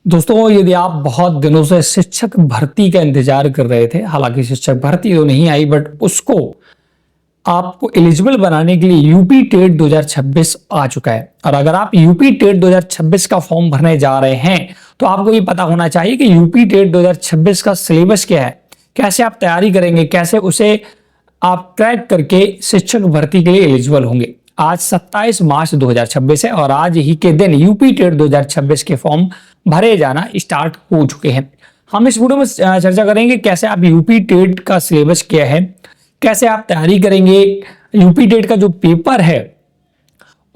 दोस्तों, यदि आप बहुत दिनों से शिक्षक भर्ती का इंतजार कर रहे थे, हालांकि शिक्षक भर्ती तो नहीं आई, बट उसको आपको एलिजिबल बनाने के लिए यूपी टेट 2026 आ चुका है। और अगर आप यूपी टेट 2026 का फॉर्म भरने जा रहे हैं तो आपको ये पता होना चाहिए कि यूपी टेट 2026 का सिलेबस क्या है, कैसे आप तैयारी करेंगे, कैसे उसे आप क्रैक करके शिक्षक भर्ती के लिए एलिजिबल होंगे। आज 27 मार्च 2026 है और आज ही के दिन यूपी टेट 2026 के फॉर्म भरे जाना स्टार्ट हो चुके हैं। हम इस वीडियो में चर्चा करेंगे कैसे आप यूपी टेट का सिलेबस क्या है, कैसे आप तैयारी करेंगे, यूपी टेट का जो पेपर है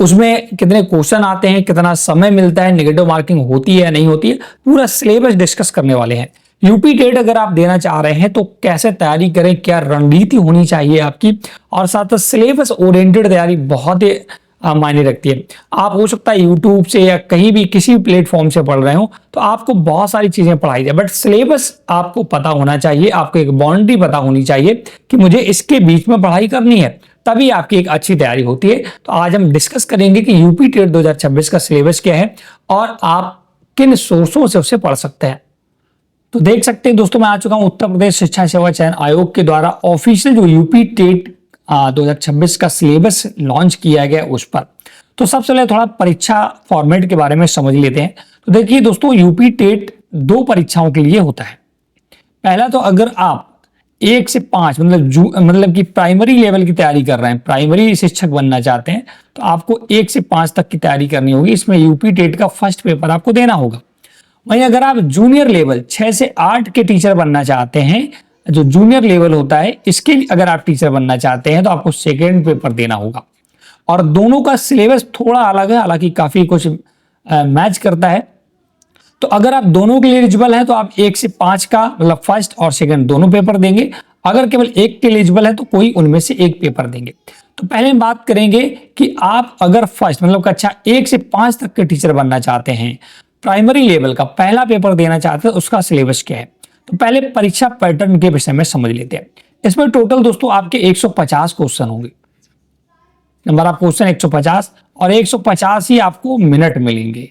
उसमें कितने क्वेश्चन आते हैं, कितना समय मिलता है, नेगेटिव मार्किंग होती है या नहीं होती है, पूरा सिलेबस डिस्कस करने वाले हैं। यूपी टेट अगर आप देना चाह रहे हैं तो कैसे तैयारी करें, क्या रणनीति होनी चाहिए आपकी, और साथ ही सिलेबस ओरिएंटेड तैयारी बहुत ही मायने रखती है। आप हो सकता है यूट्यूब से या कहीं भी किसी भी प्लेटफॉर्म से पढ़ रहे हो तो आपको बहुत सारी चीजें पढ़ाई जाए, बट सिलेबस आपको पता होना चाहिए, आपको एक बाउंड्री पता होनी चाहिए कि मुझे इसके बीच में पढ़ाई करनी है, तभी आपकी एक अच्छी तैयारी होती है। तो आज हम डिस्कस करेंगे कि यूपी टेट 2026 का सिलेबस क्या है और आप किन सोर्सों से उसे पढ़ सकते हैं। तो देख सकते हैं दोस्तों, मैं आ चुका हूं उत्तर प्रदेश शिक्षा सेवा चयन आयोग के द्वारा ऑफिशियल जो यूपी टेट 2026 का सिलेबस लॉन्च किया गया उस पर। तो सबसे पहले थोड़ा परीक्षा फॉर्मेट के बारे में समझ लेते हैं। तो देखिए दोस्तों, यूपी टेट दो परीक्षाओं के लिए होता है। पहला तो अगर आप 1 से 5 मतलब कि प्राइमरी लेवल की तैयारी कर रहे हैं, प्राइमरी शिक्षक बनना चाहते हैं, तो आपको 1 से 5 तक की तैयारी करनी होगी। इसमें यूपी टेट का फर्स्ट पेपर आपको देना होगा। वहीं अगर आप जूनियर लेवल 6 से 8 के टीचर बनना चाहते हैं, जो जूनियर लेवल होता है, इसके लिए अगर आप टीचर बनना चाहते हैं तो आपको सेकेंड पेपर देना होगा। और दोनों का सिलेबस थोड़ा अलग है, हालांकि काफी कुछ मैच करता है। तो अगर आप दोनों के लिए एलिजिबल हैं तो आप 1 से 5 का मतलब फर्स्ट और सेकंड दोनों पेपर देंगे। अगर केवल एक के एलिजिबल है तो कोई उनमें से एक पेपर देंगे। तो पहले हम बात करेंगे कि आप अगर फर्स्ट मतलब कक्षा 1 से 5 तक के टीचर बनना चाहते हैं, प्राइमरी लेवल का पहला पेपर देना चाहते हैं, उसका सिलेबस क्या है। तो पहले परीक्षा पैटर्न के विषय में समझ लेते हैं। इसमें टोटल दोस्तों आपके 150 क्वेश्चन होंगे, नंबर ऑफ क्वेश्चन 150, और 150 ही आपको मिनट मिलेंगे।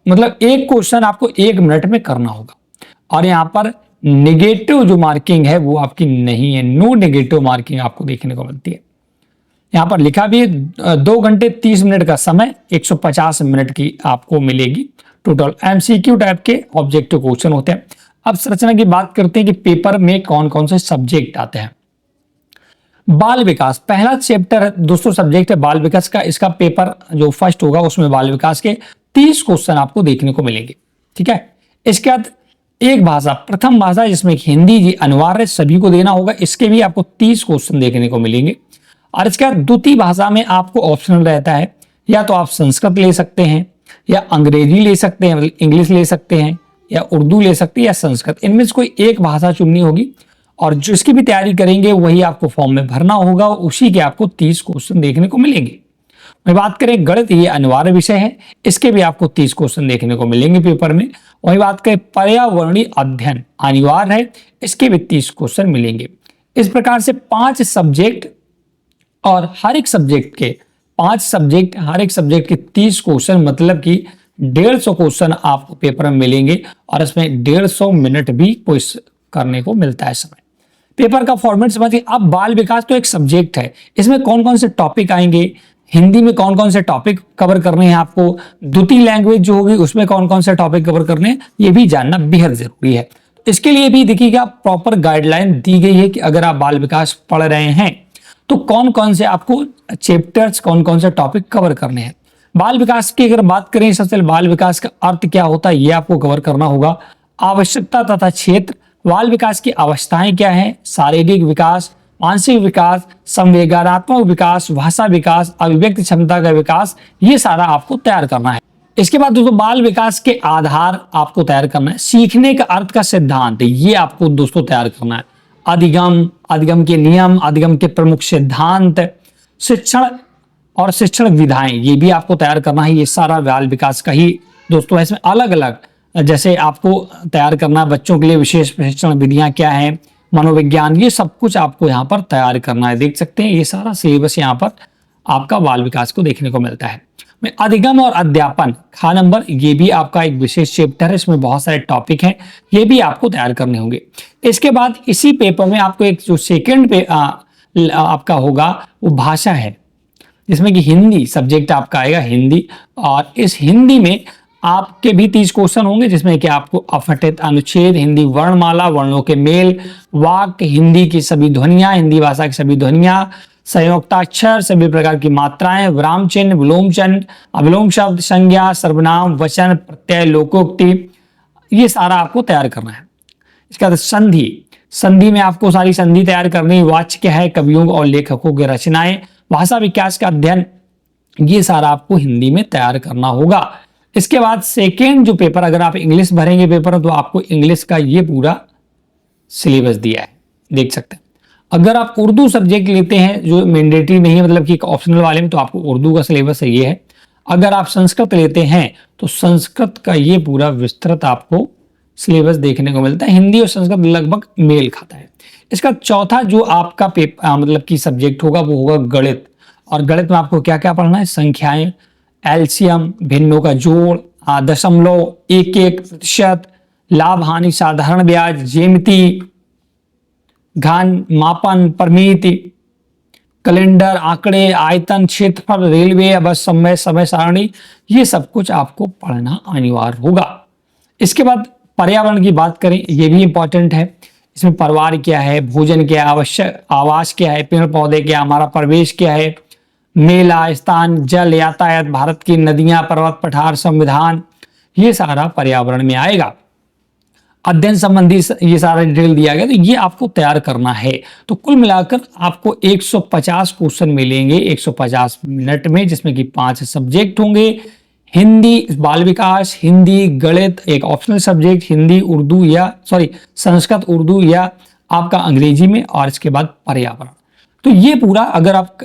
मतलब एक क्वेश्चन आपको 1 मिनट में करना होगा। और यहां पर नेगेटिव जो मार्किंग है वो आपकी नहीं है, नो नेगेटिव मार्किंग आपको देखने को मिलती है। यहां पर लिखा भी है 2 घंटे 30 मिनट का समय, 150 मिनट की आपको मिलेगी। टोटल एमसीक्यू टाइप के ऑब्जेक्टिव क्वेश्चन होते हैं। अब संरचना की बात करते हैं कि पेपर में कौन कौन से सब्जेक्ट आते हैं। बाल विकास पहला चैप्टर दोस्तों सब्जेक्ट है बाल विकास का। इसका पेपर जो फर्स्ट होगा उसमें बाल विकास के 30 क्वेश्चन आपको देखने को मिलेंगे। ठीक है, इसके बाद एक भाषा, प्रथम भाषा जिसमें हिंदी जी अनिवार्य सभी को देना होगा, इसके भी आपको 30 क्वेश्चन देखने को मिलेंगे। और इसके बाद द्वितीय भाषा में आपको ऑप्शनल रहता है, या तो आप संस्कृत ले सकते हैं या अंग्रेजी ले सकते हैं, मतलब इंग्लिश ले सकते हैं, या उर्दू ले सकते हैं या संस्कृत, इनमें से कोई एक भाषा चुननी होगी। और जिसकी भी तैयारी करेंगे वही आपको फॉर्म में भरना होगा, उसी के आपको 30 क्वेश्चन देखने को मिलेंगे। वही बात करें गणित, ये अनिवार्य विषय है, इसके भी आपको 30 क्वेश्चन देखने को मिलेंगे पेपर में। वही बात करें पर्यावरणीय अध्ययन अनिवार्य है, इसके भी 30 क्वेश्चन मिलेंगे। इस प्रकार से 5 सब्जेक्ट और हर एक सब्जेक्ट के 5 सब्जेक्ट, हर एक सब्जेक्ट के 30 क्वेश्चन, मतलब कि 150 क्वेश्चन आपको पेपर में मिलेंगे। और इसमें 150 मिनट भी क्विज करने को मिलता है समय। पेपर का फॉर्मेट समझिए। अब बाल विकास तो एक सब्जेक्ट है, इसमें कौन कौन से टॉपिक आएंगे, हिंदी में कौन कौन से टॉपिक कवर करने हैं आपको, द्वितीय लैंग्वेज जो होगी उसमें कौन कौन से टॉपिक कवर करने हैं, ये भी जानना बेहद जरूरी है। इसके लिए भी देखिएगा प्रॉपर गाइडलाइन दी गई है कि अगर आप बाल विकास पढ़ रहे हैं तो कौन कौन से आपको चैप्टर्स, कौन कौन से टॉपिक कवर करने हैं। बाल विकास की अगर बात करें, सबसे पहले बाल विकास का अर्थ क्या होता है ये आपको कवर करना होगा। आवश्यकता तथा क्षेत्र, बाल विकास की अवस्थाएं क्या हैं, शारीरिक विकास, मानसिक विकास, संवेदनात्मक विकास, भाषा विकास, अभिव्यक्ति क्षमता का विकास, ये सारा आपको तैयार करना है। इसके बाद दोस्तों बाल विकास के आधार आपको तैयार करना है। सीखने का अर्थ का सिद्धांत, ये आपको दोस्तों तैयार करना है। अधिगम, अधिगम के नियम, अधिगम के प्रमुख सिद्धांत, शिक्षण और शिक्षण विधाएं, ये भी आपको तैयार करना है। ये सारा बाल विकास का ही दोस्तों है। इसमें अलग अलग जैसे आपको तैयार करना, बच्चों के लिए विशेष प्रशिक्षण विधियां क्या है, मनोविज्ञान, ये सब कुछ आपको यहाँ पर तैयार करना है। देख सकते हैं ये सारा सिलेबस यहाँ पर आपका बाल विकास को देखने को मिलता है। में अधिगम और अध्यापन खा नंबर, ये भी आपका एक विशेष चैप्टर है, इसमें बहुत सारे टॉपिक हैं, ये भी आपको तैयार करने होंगे। इसके बाद इसी पेपर में आपको एक जो सेकेंड पे आपका होगा वो भाषा है, जिसमें कि हिंदी सब्जेक्ट आपका आएगा, हिंदी। और इस हिंदी में आपके भी 30 क्वेश्चन होंगे, जिसमें कि आपको अपठित अनुच्छेद, हिंदी वर्णमाला, वर्णों के मेल, वाक्य, हिंदी की सभी ध्वनियां, हिंदी भाषा की सभी ध्वनियां, संयुक्ताक्षर, सभी प्रकार की मात्राएं, विराम चिन्ह, विलोम चिन्ह, अविलोम शब्द, संज्ञा, सर्वनाम, वचन, प्रत्यय, लोकोक्ति, ये सारा आपको तैयार करना है। इसके बाद संधि, संधि में आपको सारी संधि तैयार करनी, वाच्य क्या है, कवियों और लेखकों की रचनाएं, भाषा विकास का अध्ययन, ये सारा आपको हिंदी में तैयार करना होगा। इसके बाद सेकेंड जो पेपर, अगर आप इंग्लिश भरेंगे पेपर, तो आपको इंग्लिश का ये पूरा सिलेबस दिया है, देख सकते हैं। अगर आप उर्दू सब्जेक्ट लेते हैं जो मैंडेटरी नहीं है, मतलब कि ऑप्शनल वाले में, तो आपको उर्दू का सिलेबस ये है। अगर आप संस्कृत लेते हैं तो संस्कृत का ये पूरा विस्तृत आपको सिलेबस देखने को मिलता है। हिंदी और संस्कृत लगभग मेल खाता है। इसका चौथा जो आपका पेपर मतलब कि सब्जेक्ट होगा वो होगा गणित। और गणित में आपको क्या क्या पढ़ना है, संख्याएं, एलसीएम, भिन्नों का जोड़, दशमलव, एक एक प्रतिशत, लाभ हानि, साधारण ब्याज, ज्यामिति, घन, मापन, परिमिति, कैलेंडर, आंकड़े, आयतन, क्षेत्रफल, रेलवे, बस समय, समय सारणी, ये सब कुछ आपको पढ़ना अनिवार्य होगा। इसके बाद पर्यावरण की बात करें, ये भी इंपॉर्टेंट है। इसमें परिवार क्या है, भोजन क्या है, आवश्यक आवास क्या है, पेड़ पौधे क्या, हमारा परिवेश क्या है, मेला, स्थान, जल, यातायात, भारत की नदियां, पर्वत, पठार, संविधान, ये सारा पर्यावरण में आएगा। अध्ययन संबंधी ये सारा डिटेल दिया गया, तो ये आपको तैयार करना है। तो कुल मिलाकर आपको 150 क्वेश्चन मिलेंगे 150 मिनट में, जिसमें कि 5 सब्जेक्ट होंगे, हिंदी बाल विकास, हिंदी, गणित एक ऑप्शनल सब्जेक्ट, हिंदी उर्दू या संस्कृत उर्दू या आपका अंग्रेजी में, और इसके बाद पर्यावरण। तो ये पूरा, अगर आप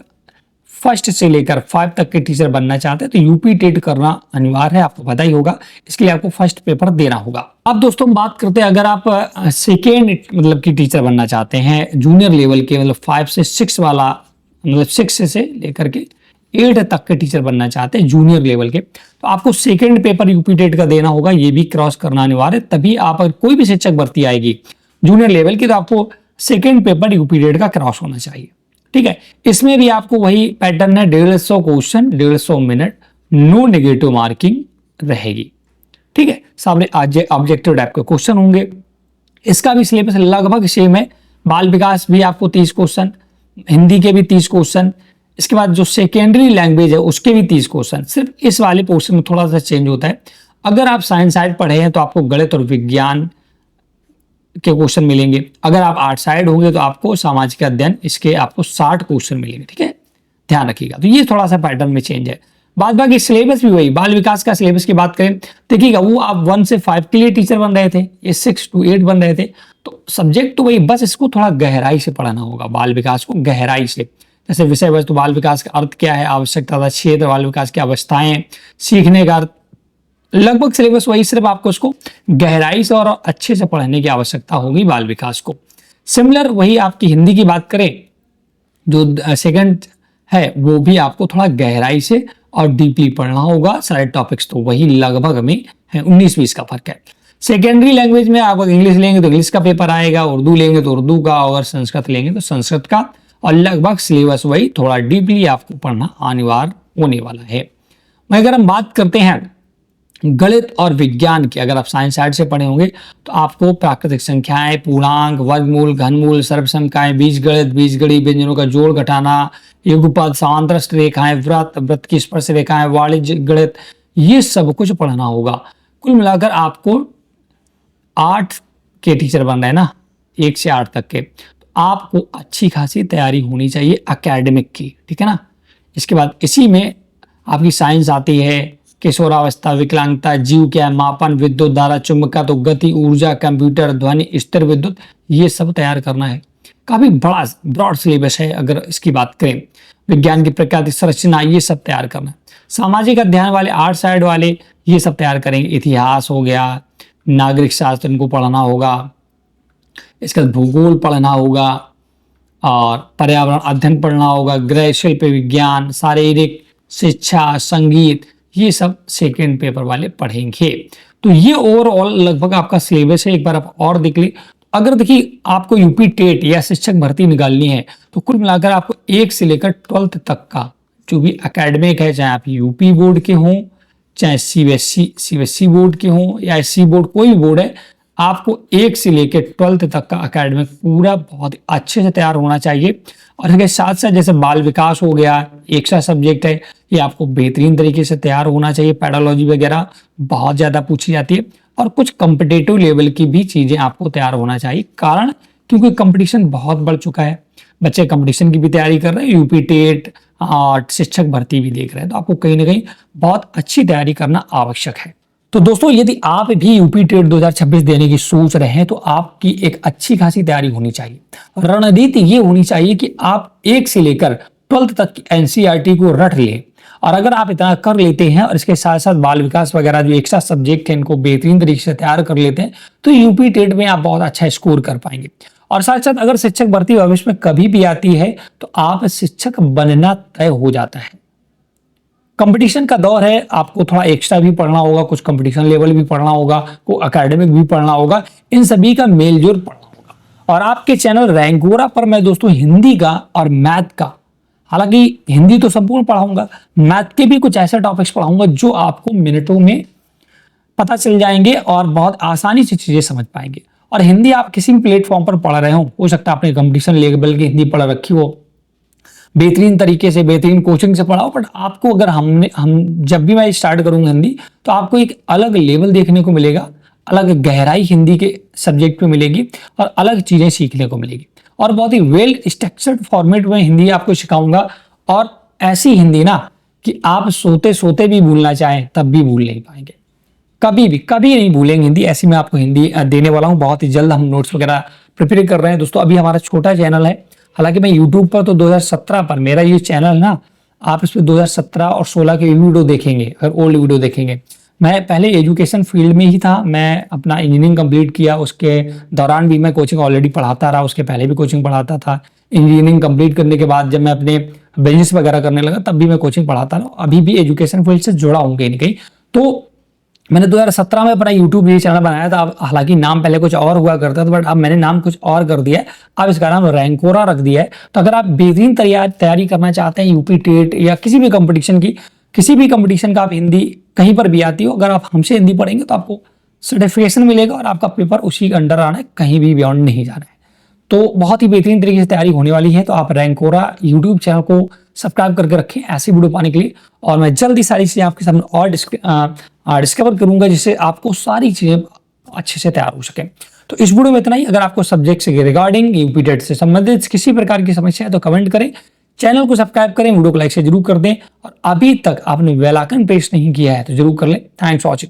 फर्स्ट से लेकर 5 तक के टीचर बनना चाहते हैं तो यूपी टेट करना अनिवार्य है, आपको पता ही होगा। इसके लिए आपको फर्स्ट पेपर देना होगा। अब दोस्तों बात करते हैं, अगर आप सेकेंड मतलब की टीचर बनना चाहते हैं, जूनियर लेवल के, मतलब 5 से 6 वाला, मतलब 6 से लेकर के 8 तक के टीचर बनना चाहते हैं जूनियर लेवल के, तो आपको सेकेंड पेपर यूपी टेट का देना होगा। ये भी क्रॉस करना अनिवार्य है, तभी आप, अगर कोई भी शिक्षक भर्ती आएगी जूनियर लेवल की, तो आपको सेकेंड पेपर यूपी टेट का क्रॉस होना चाहिए। ठीक है, इसमें भी आपको वही पैटर्न है, 150 question, 150 minute, no negative marking रहेगी। ठीक है, सामने ऑब्जेक्टिव टाइप के क्वेश्चन होंगे। इसका भी सिलेबस लगभग सेम है। बाल विकास भी आपको 30 क्वेश्चन, हिंदी के भी 30 क्वेश्चन, इसके बाद जो सेकेंडरी लैंग्वेज है उसके भी 30 क्वेश्चन। सिर्फ इस वाले पोर्शन में थोड़ा सा चेंज होता है। अगर आप साइंस साइड पढ़े हैं तो आपको गणित और विज्ञान के क्वेश्चन मिलेंगे। अगर आप आर्ट साइड होंगे तो आपको सामाजिक अध्ययन, इसके आपको 60 क्वेश्चन मिलेंगे। ठीक है, ध्यान रखिएगा। तो ये थोड़ा सा पैटर्न में चेंज है। बाद बाकी सिलेबस भी वही। बाल विकास का सिलेबस की बात करें, देखिएगा वो आप 1 से 5 के लिए टीचर बन रहे थे, ये 6 to 8 बन रहे थे, तो सब्जेक्ट तो वही, बस इसको थोड़ा गहराई से पढ़ाना होगा, बाल विकास को गहराई से। जैसे विषय वस्तु, बाल विकास का अर्थ क्या है, आवश्यकता था, क्षेत्र, बाल विकास की अवस्थाएं, सीखने का अर्थ, लगभग सिलेबस वही, सिर्फ आपको उसको गहराई से और अच्छे से पढ़ने की आवश्यकता होगी बाल विकास को। सिमिलर वही आपकी हिंदी की बात करें, जो सेकंड है, वो भी आपको थोड़ा गहराई से और डीपली पढ़ना होगा। सारे टॉपिक्स तो वही लगभग में है, 19-20 का फर्क है। सेकेंडरी लैंग्वेज में आप इंग्लिश लेंगे तो इंग्लिश का पेपर आएगा, उर्दू लेंगे तो उर्दू का, और संस्कृत लेंगे तो संस्कृत का, और लगभग सिलेबस वही, थोड़ा डीपली आपको पढ़ना अनिवार्य होने वाला है। अगर हम बात करते हैं गणित और विज्ञान की, अगर आप साइंस साइड से पढ़े होंगे तो आपको प्राकृतिक संख्याएं, पूर्णांक, वर्गमूल, घनमूल, सर्वसंख्याएं, बीजगणित, बीजगणित, व्यंजनों का जोड़ घटाना, युगपद, समांतरस्थ रेखाएं, वृत्त, वृत्त की स्पर्श रेखाएं, वाणिज्य गणित, ये सब कुछ पढ़ना होगा। कुल मिलाकर आपको 8 के टीचर बन रहे हैं ना, 1 से 8 तक के, तो आपको अच्छी खासी तैयारी होनी चाहिए एकेडमिक की। ठीक है ना। इसके बाद इसी में आपकी साइंस आती है, किशोरावस्था, विकलांगता, जीव क्या है, मापन, विद्युत धारा, चुंबकत्व, तो गति, ऊर्जा, कंप्यूटर, ध्वनि, स्थिर विद्युत, ये सब तैयार करना है। काफी बड़ा ब्रॉड सिलेबस है। अगर इसकी बात करें, विज्ञान की प्रकृति, संरचना, ये सब तैयार करना है। सामाजिक अध्ययन वाले, आर्ट साइड वाले, ये सब तैयार करेंगे। इतिहास हो गया, नागरिक शास्त्र इनको पढ़ना होगा, इसका भूगोल पढ़ना होगा, और पर्यावरण अध्ययन पढ़ना होगा, गृह शिल्प विज्ञान, शारीरिक शिक्षा, संगीत, ये सब सेकेंड पेपर वाले पढ़ेंगे। तो ये ओवरऑल लगभग आपका सिलेबस है, एक बार आप और देख ली। अगर देखिए आपको यूपी टेट या शिक्षक भर्ती निकालनी है तो कुल मिलाकर आपको 1 से लेकर 12th तक का जो भी एकेडमिक है, चाहे आप यूपी बोर्ड के हों, चाहे सीबीएसई बोर्ड के हों या एससी बोर्ड, कोई भी बोर्ड है, आपको 1 से लेकर 12th तक का एकेडमिक पूरा बहुत अच्छे से तैयार होना चाहिए। और इसके साथ साथ जैसे बाल विकास हो गया, एक्स्ट्रा सब्जेक्ट है, ये आपको बेहतरीन तरीके से तैयार होना चाहिए। पेडोलॉजी वगैरह बहुत ज़्यादा पूछी जाती है और कुछ कॉम्पिटेटिव लेवल की भी चीज़ें आपको तैयार होना चाहिए। कारण क्योंकि कंपटीशन बहुत बढ़ चुका है, बच्चे कंपटीशन की भी तैयारी कर रहे हैं, यूपी टेट और शिक्षक भर्ती भी देख रहे हैं, तो आपको कहीं ना कहीं बहुत अच्छी तैयारी करना आवश्यक है। तो दोस्तों यदि आप भी यूपी टेट 2026 देने की सोच रहे हैं तो आपकी एक अच्छी खासी तैयारी होनी चाहिए। रणनीति ये होनी चाहिए कि आप 1 से लेकर 12th तक की एनसीईआरटी को रट लें, और अगर आप इतना कर लेते हैं और इसके साथ साथ बाल विकास वगैरह जो एक्स्ट्रा सब्जेक्ट है इनको बेहतरीन तरीके से तैयार कर लेते हैं तो यूपी टेट में आप बहुत अच्छा स्कोर कर पाएंगे। और साथ साथ अगर शिक्षक भर्ती भविष्य में कभी भी आती है तो आप शिक्षक बनना तय हो जाता है। कंपटीशन का दौर है, आपको थोड़ा एक्स्ट्रा भी पढ़ना होगा, कुछ कंपटीशन लेवल भी पढ़ना होगा, को एकेडमिक भी पढ़ना होगा, इन सभी का मेलजोल पढ़ना होगा। और आपके चैनल रैंकोरा पर मैं दोस्तों हिंदी का और मैथ का, हालांकि हिंदी तो संपूर्ण पढ़ाऊंगा, मैथ के भी कुछ ऐसे टॉपिक्स पढ़ाऊंगा जो आपको मिनटों में पता चल जाएंगे और बहुत आसानी से चीजें समझ पाएंगे। और हिंदी आप किसी भी प्लेटफॉर्म पर पढ़ रहे हो सकता है आपने कंपटीशन लेवल की हिंदी पढ़ रखी हो, बेहतरीन तरीके से बेहतरीन कोचिंग से पढ़ाओ, बट आपको अगर हम जब भी मैं स्टार्ट करूंगा हिंदी तो आपको एक अलग लेवल देखने को मिलेगा, अलग गहराई हिंदी के सब्जेक्ट पे मिलेगी और अलग चीजें सीखने को मिलेगी। और बहुत ही वेल स्ट्रक्चर्ड फॉर्मेट में हिंदी आपको सिखाऊंगा, और ऐसी हिंदी ना कि आप सोते सोते भी भूलना चाहें तब भी भूल नहीं पाएंगे, कभी नहीं भूलेंगे हिंदी। ऐसी मैं आपको हिंदी देने वाला हूं। बहुत ही जल्द हम नोट्स वगैरह प्रिपेयर कर रहे हैं दोस्तों। अभी हमारा छोटा चैनल है, हालांकि मैं यूट्यूब पर तो 2017 पर मेरा ये चैनल ना, आप इस पर 2017 और 16 के वीडियो देखेंगे, अगर ओल्ड वीडियो देखेंगे। मैं पहले एजुकेशन फील्ड में ही था, मैं अपना इंजीनियरिंग कंप्लीट किया, उसके दौरान भी मैं कोचिंग ऑलरेडी पढ़ाता रहा, उसके पहले भी कोचिंग पढ़ाता था। इंजीनियरिंग कंप्लीट करने के बाद जब मैं अपने बिजनेस वगैरह करने लगा तब भी मैं कोचिंग पढ़ाता रहा, अभी भी एजुकेशन फील्ड से जुड़ा हूँ कहीं ना कहीं। तो मैंने 2017 में अपना यूट्यूब ये चैनल बनाया था। हालांकि नाम पहले कुछ और हुआ करता था, बट अब मैंने नाम कुछ और कर दिया है, अब इसका नाम रैंकोरा रख दिया है। तो अगर आप बेहतरीन तैयारी करना चाहते हैं यूपी टेट या किसी भी कंपटीशन की, किसी भी कंपटीशन का, आप हिंदी कहीं पर भी आती हो, अगर आप हमसे हिंदी पढ़ेंगे तो आपको सर्टिफिकेशन मिलेगा और आपका पेपर उसी के अंडर आना है, कहीं भी बियॉन्ड नहीं जाना है। तो बहुत ही बेहतरीन तरीके से तैयारी होने वाली है। तो आप रैंकोरा यूट्यूब चैनल को सब्सक्राइब करके रखें ऐसी वीडियो पाने के लिए, और मैं जल्दी सारी चीजें आपके सामने और डिस्कवर करूंगा जिससे आपको सारी चीजें अच्छे से तैयार हो सके। तो इस वीडियो में इतना ही। अगर आपको सब्जेक्ट से रिगार्डिंग यूपी टेट से संबंधित किसी प्रकार की समस्या है तो कमेंट करें, चैनल को सब्सक्राइब करें, वीडियो को लाइक से जरूर कर दें, और अभी तक आपने बेल आइकन प्रेस नहीं किया है तो जरूर कर लें। Thanks for watching.